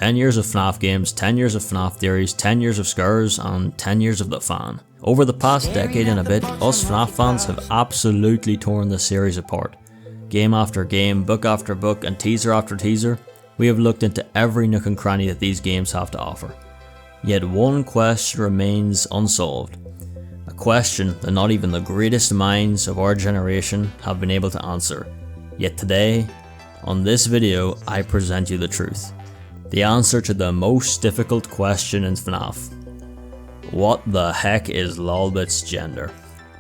10 years of FNAF games, 10 years of FNAF theories, 10 years of scares, and 10 years of the fan. Over the past decade and a bit, us FNAF fans have absolutely torn the series apart. Game after game, book after book, and teaser after teaser, we have looked into every nook and cranny that these games have to offer. Yet one question remains unsolved. A question that not even the greatest minds of our generation have been able to answer. Yet today, on this video, I present you the truth. The answer to the most difficult question in FNAF. What the heck is Lolbit'S gender?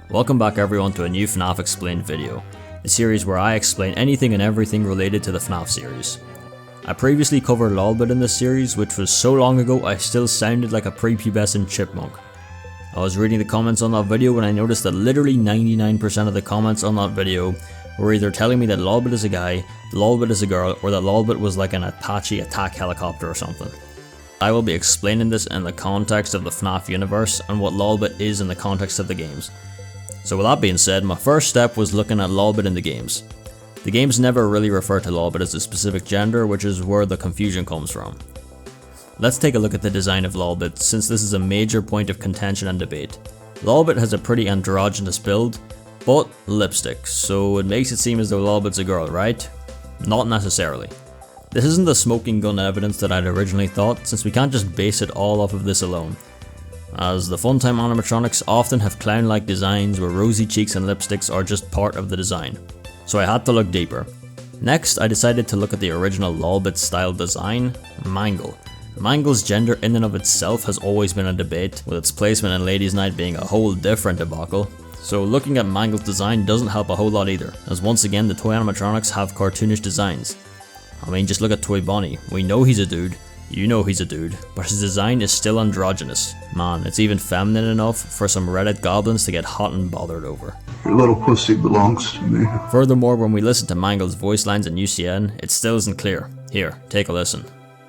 Welcome back everyone to a new FNAF Explained video, the series where I explain anything and everything related to the FNAF series. I previously covered Lolbit in this series, which was so long ago I still sounded like a prepubescent chipmunk. I was reading the comments on that video when I noticed that literally 99% of the comments on that video were either telling me that Lolbit is a guy, Lolbit is a girl, or that Lolbit was like an Apache attack helicopter or something. I will be explaining this in the context of the FNAF universe and what Lolbit is in the context of the games. So with that being said, my first step was looking at Lolbit in the games. The games never really refer to Lolbit as a specific gender, which is where the confusion comes from. Let's take a look at the design of Lolbit, since this is a major point of contention and debate. Lolbit has a pretty androgynous build, but lipstick, so it makes it seem as though Lolbit's a girl, right? Not necessarily. This isn't the smoking gun evidence that I'd originally thought, since we can't just base it all off of this alone, as the Funtime animatronics often have clown-like designs where rosy cheeks and lipsticks are just part of the design. So I had to look deeper. Next, I decided to look at the original Lolbit style design, Mangle. Mangle's gender in and of itself has always been a debate, with its placement in Ladies' Night being a whole different debacle. So looking at Mangle's design doesn't help a whole lot either, as once again the toy animatronics have cartoonish designs. I mean, just look at Toy Bonnie. We know he's a dude, you know he's a dude, but his design is still androgynous. Man, it's even feminine enough for some Reddit goblins to get hot and bothered over. Your little pussy belongs to me. Furthermore, when we listen to Mangle's voice lines in UCN, it still isn't clear. Here, take a listen.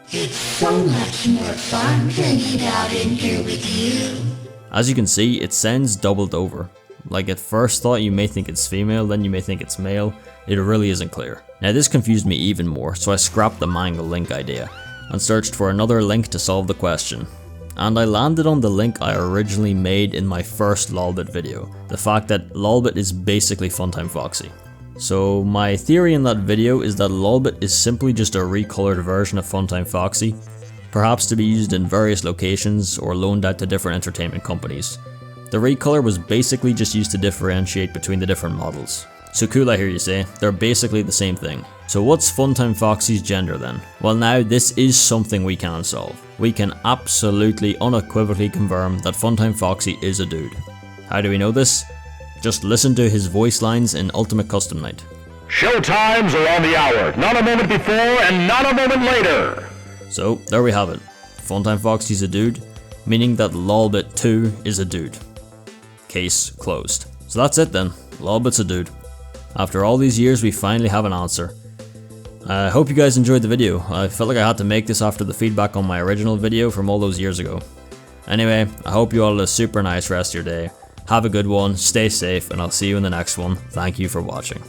It's so much more fun hanging out in here with you. As you can see, it sounds doubled over. Like at first thought you may think it's female, then you may think it's male. It really isn't clear. Now this confused me even more, so I scrapped the Mangle link idea and searched for another link to solve the question. And I landed on the link I originally made in my first Lolbit video, the fact that Lolbit is basically Funtime Foxy. So my theory in that video is that Lolbit is simply just a recolored version of Funtime Foxy, perhaps to be used in various locations or loaned out to different entertainment companies. The recolor was basically just used to differentiate between the different models. So cool, I hear you say, they're basically the same thing. So what's Funtime Foxy's gender then? Well, now this is something we can solve. We can absolutely unequivocally confirm that Funtime Foxy is a dude. How do we know this? Just listen to his voice lines in Ultimate Custom Night. Show times are on the hour, not a moment before and not a moment later. So there we have it. Funtime Foxy's a dude, meaning that Lolbit 2 is a dude. Case closed. So that's it then, Lolbit's a dude. After all these years we finally have an answer. I hope you guys enjoyed the video. I felt like I had to make this after the feedback on my original video from all those years ago. Anyway, I hope you all have a super nice rest of your day. Have a good one, stay safe, and I'll see you in the next one. Thank you for watching.